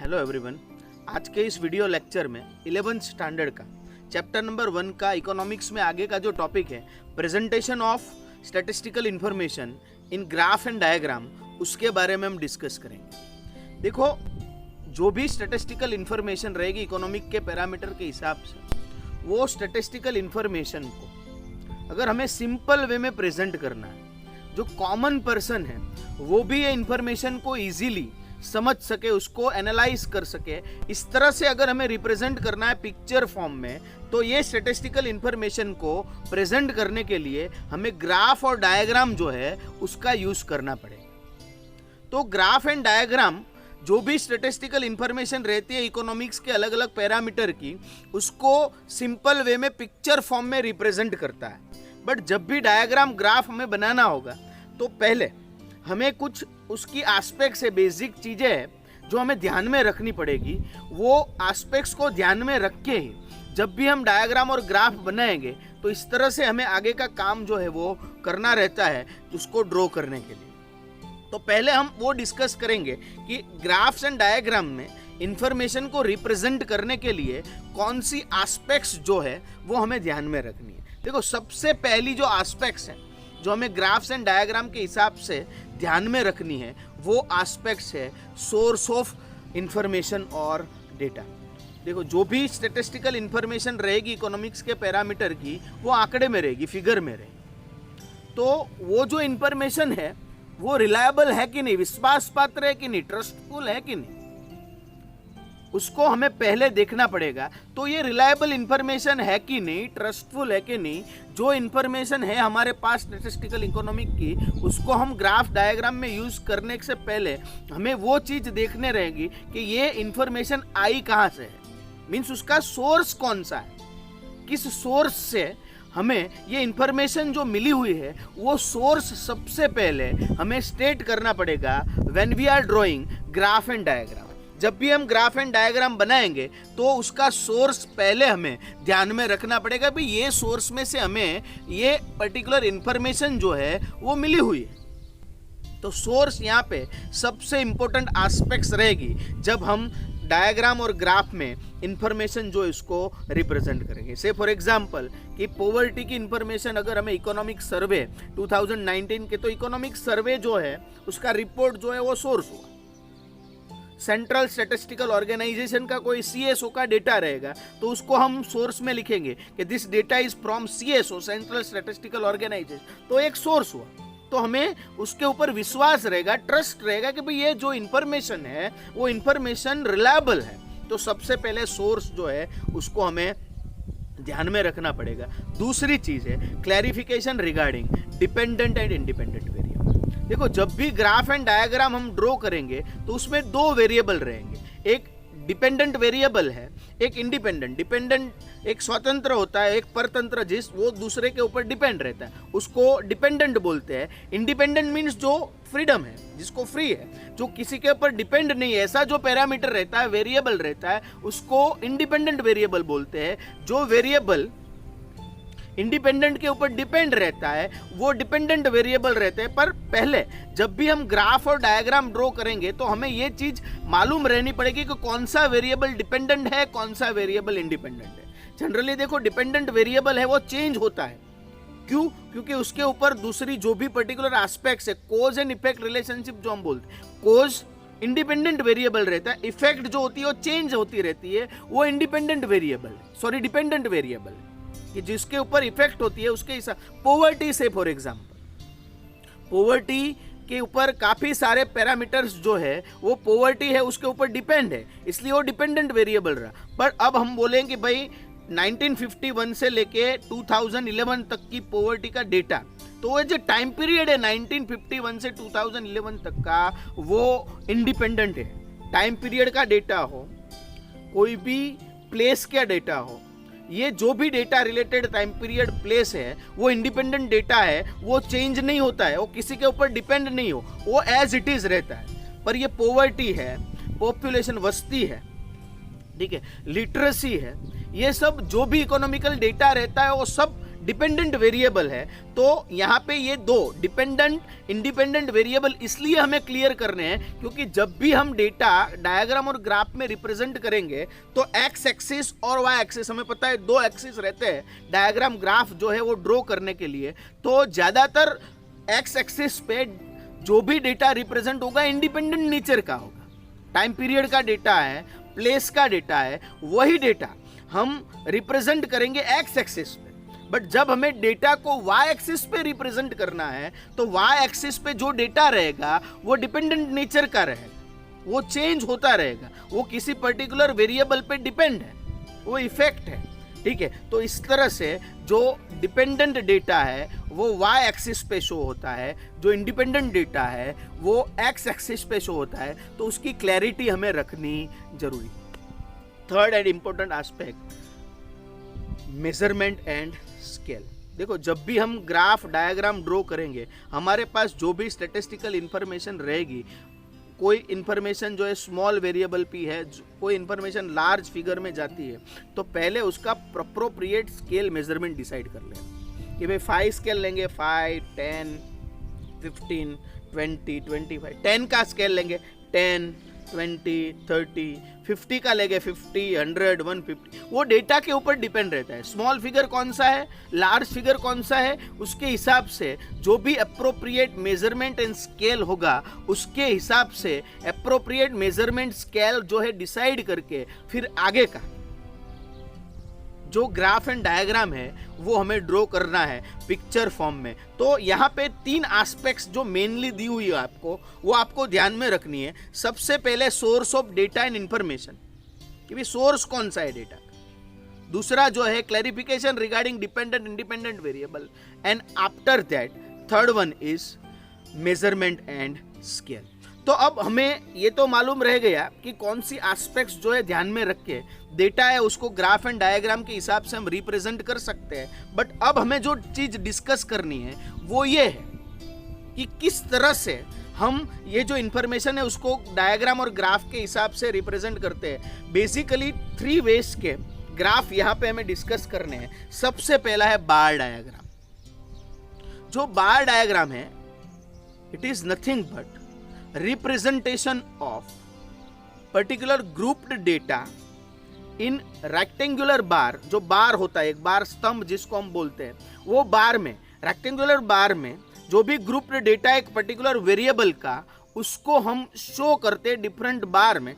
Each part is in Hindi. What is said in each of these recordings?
Hello everyone. आज के इस वीडियो लेक्चर में 11th स्टैंडर्ड का चैप्टर नंबर 1 का इकोनॉमिक्स में आगे का जो टॉपिक है presentation of statistical information in graph and diagram, उसके बारे में हम डिस्कस करेंगे। देखो, जो भी स्टैटिस्टिकल इंफॉर्मेशन रहेगी इकोनॉमिक के पैरामीटर के हिसाब से, वो स्टैटिस्टिकल इंफॉर्मेशन को अगर हमें सिंपल वे में प्रेजेंट करना है, जो कॉमन पर्सन है वो भी ये इंफॉर्मेशन को इजीली समझ सके, उसको एनालाइज कर सके, इस तरह से अगर हमें रिप्रेजेंट करना है पिक्चर फॉर्म में, तो ये स्टैटिस्टिकल इंफॉर्मेशन को प्रेजेंट करने के लिए हमें ग्राफ और डायग्राम जो है उसका यूज करना पड़ेगा। तो ग्राफ एंड डायग्राम जो भी स्टैटिस्टिकल इंफॉर्मेशन रहती है इकोनॉमिक्स के अलग अलग पैरामीटर की, उसको सिंपल वे में पिक्चर फॉर्म में रिप्रेजेंट करता है। बट जब भी डायग्राम ग्राफ हमें बनाना होगा तो पहले हमें कुछ उसकी एस्पेक्ट्स है, बेसिक चीजें हैं जो हमें ध्यान में रखनी पड़ेगी। वो एस्पेक्ट्स को ध्यान में रख के ही जब भी हम डायग्राम और ग्राफ बनाएंगे तो इस तरह से हमें आगे का काम जो है वो करना रहता है उसको ड्रॉ करने के लिए। तो पहले हम वो डिस्कस करेंगे कि ग्राफ्स एंड डायग्राम में इंफॉर्मेशन को रिप्रेजेंट करने के लिए कौन सी एस्पेक्ट्स जो है वो हमें ध्यान में रखनी है। देखो, सबसे पहली जो एस्पेक्ट्स हैं जो हमें ग्राफ्स एंड डायग्राम के हिसाब से ध्यान में रखनी है, वो एस्पेक्ट्स है सोर्स ऑफ इंफॉर्मेशन और डेटा। देखो, जो भी स्टैटिस्टिकल इंफॉर्मेशन रहेगी इकोनॉमिक्स के पैरामीटर की, वो आंकड़े में रहेगी, फिगर में रहेगी। तो वो जो इंफॉर्मेशन है वो रिलायबल है कि नहीं, विश्वास पात्र है कि नहीं, ट्रस्टफुल है कि नहीं, उसको हमें पहले देखना पड़ेगा। तो ये रिलायबल इंफॉर्मेशन है कि नहीं, ट्रस्टफुल है कि नहीं, जो इंफॉर्मेशन है हमारे पास स्टैटिस्टिकल इकोनॉमिक की, उसको हम ग्राफ डायग्राम में यूज करने से पहले हमें वो चीज देखने रहेगी कि ये इंफॉर्मेशन आई कहाँ से है, मीन्स उसका सोर्स कौन सा है, किस सोर्स से हमें ये इंफॉर्मेशन जो मिली हुई है, वो सोर्स सबसे पहले हमें स्टेट करना पड़ेगा when we are drawing graph and diagram. जब भी हम ग्राफ एंड डायग्राम बनाएंगे तो उसका सोर्स पहले हमें ध्यान में रखना पड़ेगा भी ये सोर्स में से हमें ये पर्टिकुलर इंफॉर्मेशन जो है वो मिली हुई है। तो सोर्स यहाँ पे सबसे इंपॉर्टेंट एस्पेक्ट्स रहेगी जब हम डायग्राम और ग्राफ में इंफॉर्मेशन जो इसको रिप्रेजेंट करेंगे। से फॉर एग्जांपल कि पॉवर्टी की इंफॉर्मेशन अगर हमें इकोनॉमिक सर्वे 2019 के, तो इकोनॉमिक सर्वे जो है उसका रिपोर्ट जो है वो सोर्स हुआ। सेंट्रल स्टैटिस्टिकल ऑर्गेनाइजेशन का कोई सीएसओ का डेटा रहेगा तो उसको हम सोर्स में लिखेंगे कि this data is from CSO, central statistical organisation, तो एक सोर्स हुआ। तो हमें उसके ऊपर विश्वास रहेगा, ट्रस्ट रहेगा कि भाई ये जो इंफॉर्मेशन है वो इंफॉर्मेशन रिलायबल है। तो सबसे पहले सोर्स जो है उसको हमें ध्यान में रखना पड़ेगा। दूसरी चीज है clarification regarding dependent and independent variable. देखो, जब भी ग्राफ एंड डायग्राम हम ड्रॉ करेंगे तो उसमें दो वेरिएबल रहेंगे, एक डिपेंडेंट वेरिएबल है, एक इंडिपेंडेंट। डिपेंडेंट एक स्वतंत्र होता है, एक परतंत्र, जिस वो दूसरे के ऊपर डिपेंड रहता है, उसको डिपेंडेंट बोलते हैं। इंडिपेंडेंट मीन्स जो फ्रीडम है, जिसको फ्री है, जो किसी के ऊपर डिपेंड नहीं है, ऐसा जो पैरामीटर रहता है, वेरिएबल रहता है, उसको इंडिपेंडेंट वेरिएबल बोलते हैं। जो वेरिएबल इंडिपेंडेंट के ऊपर डिपेंड रहता है वो डिपेंडेंट वेरिएबल रहते हैं। पर पहले जब भी हम ग्राफ और डायग्राम ड्रॉ करेंगे तो हमें ये चीज मालूम रहनी पड़ेगी कि कौन सा वेरिएबल डिपेंडेंट है, कौन सा वेरिएबल इंडिपेंडेंट है। जनरली देखो, डिपेंडेंट वेरिएबल है वो चेंज होता है। क्यों? क्योंकि उसके ऊपर दूसरी जो भी पर्टिकुलर एस्पेक्ट्स है, कोज एंड इफेक्ट रिलेशनशिप जो हम बोलते हैं, कोज इंडिपेंडेंट वेरिएबल रहता है, इफेक्ट जो होती है वो चेंज होती रहती है, वो independent variable, sorry dependent variable, कि जिसके ऊपर इफेक्ट होती है उसके हिसाब। पॉवर्टी से फॉर एग्जांपल, पॉवर्टी के ऊपर काफी सारे पैरामीटर्स जो है वो पॉवर्टी है उसके ऊपर डिपेंड है, इसलिए वो डिपेंडेंट वेरिएबल रहा। पर अब हम बोलेंगे भाई 1951 से लेके 2011 तक की पॉवर्टी का डेटा, तो वो जो टाइम पीरियड है 1951 से 2011 तक का, वो इंडिपेंडेंट है। टाइम पीरियड का डेटा हो, कोई भी प्लेस का डेटा हो, ये जो भी data related time period place है वो इंडिपेंडेंट डेटा है, वो चेंज नहीं होता है, वो किसी के ऊपर डिपेंड नहीं हो, वो एज इट इज रहता है। पर ये पॉवर्टी है, पॉपुलेशन वस्ती है, ठीक है, लिटरेसी है, ये सब जो भी इकोनॉमिकल डेटा रहता है वो सब डिपेंडेंट वेरिएबल है, तो यहाँ पे ये दो डिपेंडेंट इंडिपेंडेंट वेरिएबल इसलिए हमें क्लियर करने हैं क्योंकि जब भी हम डेटा डायग्राम और ग्राफ में रिप्रेजेंट करेंगे तो एक्स एक्सिस और वाई एक्सिस, हमें पता है दो एक्सिस रहते हैं डायग्राम ग्राफ जो है वो ड्रॉ करने के लिए, तो ज्यादातर एक्स एक्सिस पे जो भी डेटा रिप्रेजेंट होगा इंडिपेंडेंट नेचर का होगा, टाइम पीरियड का डेटा है, प्लेस का डेटा है, वही डेटा हम रिप्रेजेंट करेंगे एक्स एक्सिस पे। बट जब हमें डेटा को वाई एक्सिस पे रिप्रेजेंट करना है तो वाई एक्सिस पे जो डेटा रहेगा वो डिपेंडेंट नेचर का रहेगा, वो चेंज होता रहेगा, वो किसी पर्टिकुलर वेरिएबल पे डिपेंड है, वो इफेक्ट है, ठीक है। तो इस तरह से जो डिपेंडेंट डेटा है वो वाई एक्सिस पे शो होता है, जो इंडिपेंडेंट डेटा है वो एक्स एक्सिस पे शो होता है, तो उसकी क्लैरिटी हमें रखनी जरूरी। Third and important aspect, measurement and scale. देखो जब भी हम ग्राफ डायग्राम ड्रॉ करेंगे हमारे पास जो भी स्टैटिस्टिकल इंफॉर्मेशन रहेगी, कोई इंफॉर्मेशन जो है स्मॉल वेरिएबल पे है, कोई इंफॉर्मेशन लार्ज फिगर में जाती है, तो पहले उसका अप्रोप्रिएट स्केल मेजरमेंट डिसाइड कर लें कि भाई 5 स्केल लेंगे, 5, 10, 15, 20, 25, 10 का स्केल लेंगे, 10, 20, 30, 50 का लेंगे, 50, 100, 150, वो डेटा के ऊपर डिपेंड रहता है। स्मॉल फिगर कौन सा है, लार्ज फिगर कौन सा है, उसके हिसाब से जो भी अप्रोप्रिएट मेजरमेंट एंड स्केल होगा उसके हिसाब से अप्रोप्रिएट मेजरमेंट स्केल जो है डिसाइड करके फिर आगे का जो ग्राफ एंड डायग्राम है वो हमें ड्रॉ करना है पिक्चर फॉर्म में। तो यहाँ पे 3 एस्पेक्ट्स जो मेनली दी हुई है आपको, वो आपको ध्यान में रखनी है। सबसे पहले source of data and information, कि भाई सोर्स कौन सा है डेटा। दूसरा जो है clarification regarding dependent independent variable, and after that third one is measurement and scale. तो अब हमें ये तो मालूम रह गया कि कौन सी एस्पेक्ट्स जो है ध्यान में रख के डेटा है उसको ग्राफ एंड डायग्राम के हिसाब से हम रिप्रेजेंट कर सकते हैं। बट अब हमें जो चीज डिस्कस करनी है वो ये है कि किस तरह से हम ये जो इंफॉर्मेशन है उसको डायग्राम और ग्राफ के हिसाब से रिप्रेजेंट करते हैं। बेसिकली 3 वेज के ग्राफ यहाँ पे हमें डिस्कस करने हैं। सबसे पहला है बार डायग्राम। जो बार डायग्राम है it is nothing but representation of particular grouped data in rectangular bar। जो बार होता है, एक बार स्तंभ जिसको हम बोलते हैं, वो बार में रेक्टेंगुलर बार में जो भी ग्रुप्ड डेटा एक पर्टिकुलर वेरिएबल का उसको हम शो करते हैं डिफरेंट बार में।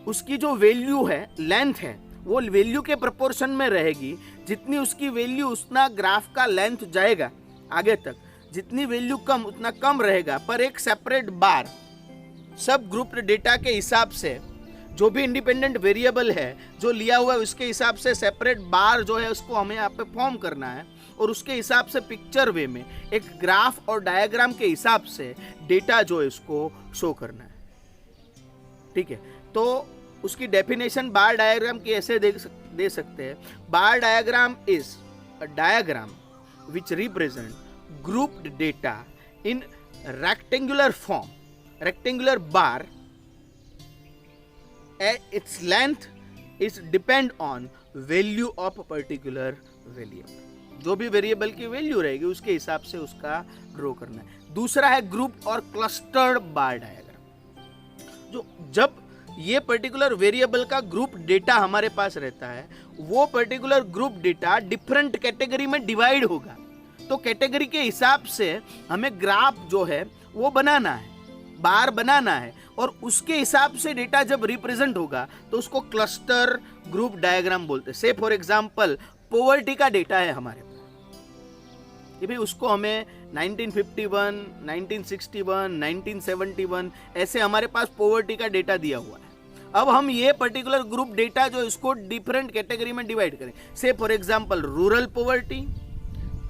उसकी जो वैल्यू है, लेंथ है, वो वैल्यू के प्रोपोर्शन में रहेगी। जितनी उसकी वैल्यू उतना ग्राफ का लेंथ जाएगा आगे तक, जितनी वैल्यू कम उतना कम रहेगा। पर एक सेपरेट बार सब ग्रुप्ड डेटा के हिसाब से जो भी इंडिपेंडेंट वेरिएबल है जो लिया हुआ है उसके हिसाब से सेपरेट बार जो है उसको हमें यहाँ पे फॉर्म करना है और उसके हिसाब से पिक्चर वे में एक ग्राफ और डायग्राम के हिसाब से डेटा जो है उसको शो करना है। ठीक है, तो उसकी डेफिनेशन बार डायग्राम की ऐसे दे सकते हैं। Bar diagram is a diagram which represent grouped data in rectangular form, rectangular bar, its length is depend on value of a particular variable। जो भी वेरिएबल की वैल्यू रहेगी उसके हिसाब से उसका ड्रॉ करना है। दूसरा है ग्रुप और क्लस्टर्ड बार डायग्राम। जो जब ये पर्टिकुलर वेरिएबल का ग्रुप डेटा हमारे पास रहता है, वो particular group data different category में डिवाइड होगा। तो कैटेगरी के हिसाब से हमें ग्राफ जो है वो बनाना है, बार बनाना है, और उसके हिसाब से डेटा जब रिप्रेजेंट होगा तो उसको क्लस्टर ग्रुप डायग्राम बोलते हैं। से फॉर एग्जांपल पॉवर्टी का डेटा है हमारे पास, कि भाई उसको हमें 1951, 1961, 1971 ऐसे हमारे पास पॉवर्टी का डेटा दिया हुआ है। अब हम ये पर्टिकुलर ग्रुप डेटा जो इसको डिफरेंट कैटेगरी में डिवाइड करें। से for example rural poverty,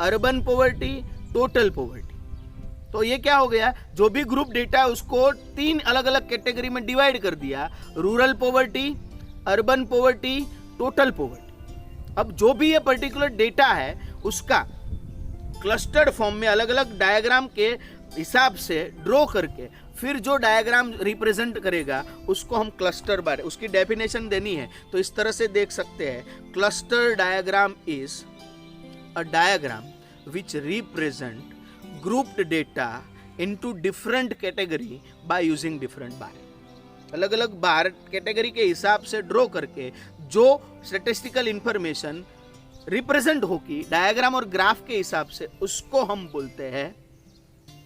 urban poverty, total poverty. तो ये क्या हो गया, जो भी ग्रुप डेटा है उसको 3 अलग अलग कैटेगरी में डिवाइड कर दिया, rural poverty, urban poverty, total poverty. अब जो भी ये पर्टिकुलर डेटा है उसका क्लस्टर्ड फॉर्म में अलग अलग डायग्राम के हिसाब से ड्रॉ करके फिर जो डायग्राम रिप्रेजेंट करेगा उसको हम क्लस्टर बार, उसकी डेफिनेशन देनी है तो इस तरह से देख सकते हैं। Cluster diagram is a diagram which represent grouped data into different category by using different bar. अलग अलग बार कैटेगरी के हिसाब से ड्रॉ करके जो स्टैटिस्टिकल इंफॉर्मेशन रिप्रेजेंट होगी डायग्राम और ग्राफ के हिसाब से, उसको हम बोलते हैं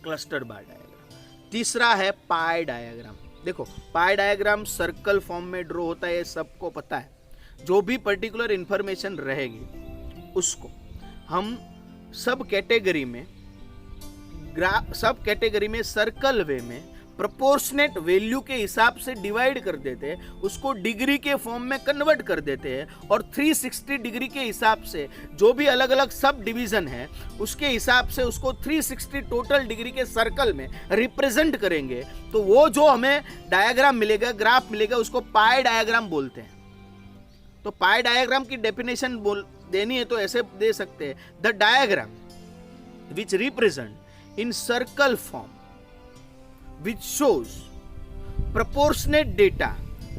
क्लस्टर बार डायग्राम। तीसरा है पाई डायग्राम। देखो, पाई डायग्राम सर्कल फॉर्म में ड्रॉ होता है, ये सबको पता है। जो भी पर्टिकुलर इंफॉर्मेशन रहेगी उसको हम सब कैटेगरी में सर्कल वे में प्रोपोर्शनेट वैल्यू के हिसाब से डिवाइड कर देते हैं, उसको डिग्री के फॉर्म में कन्वर्ट कर देते हैं और 360 डिग्री के हिसाब से जो भी अलग अलग सब डिवीजन है उसके हिसाब से उसको 360 टोटल डिग्री के सर्कल में रिप्रेजेंट करेंगे। तो वो जो हमें डायग्राम मिलेगा, ग्राफ मिलेगा, उसको पाई डायग्राम बोलते हैं। तो पाई डायग्राम की डेफिनेशन देनी है तो ऐसे दे सकते हैं, the diagram which represent in circle form which shows proportionate data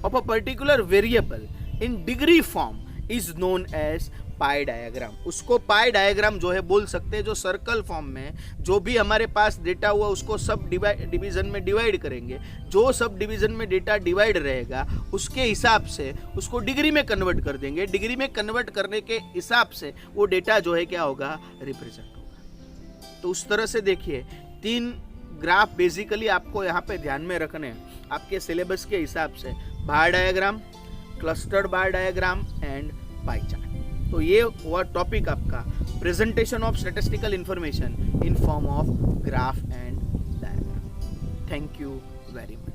of a particular variable in degree form is known as pi diagram. उसको पाई डायग्राम जो है बोल सकते हैं, जो सर्कल फॉर्म में जो भी हमारे पास डेटा हुआ उसको सब डिवीजन में डिवाइड करेंगे, जो सब डिवीजन में डेटा डिवाइड रहेगा उसके हिसाब से उसको डिग्री में कन्वर्ट कर देंगे। डिग्री में कन्वर्ट करने के हिसाब से वो डेटा जो है क्या होगा, रिप्रेजेंट होगा। तो उस तरह से देखिए, 3 ग्राफ बेसिकली आपको यहाँ पे ध्यान में रखने हैं आपके सिलेबस के हिसाब से, bar diagram, clustered bar diagram and pie chart. तो ये हुआ टॉपिक आपका presentation of statistical information in form of graph and diagram. Thank you very much.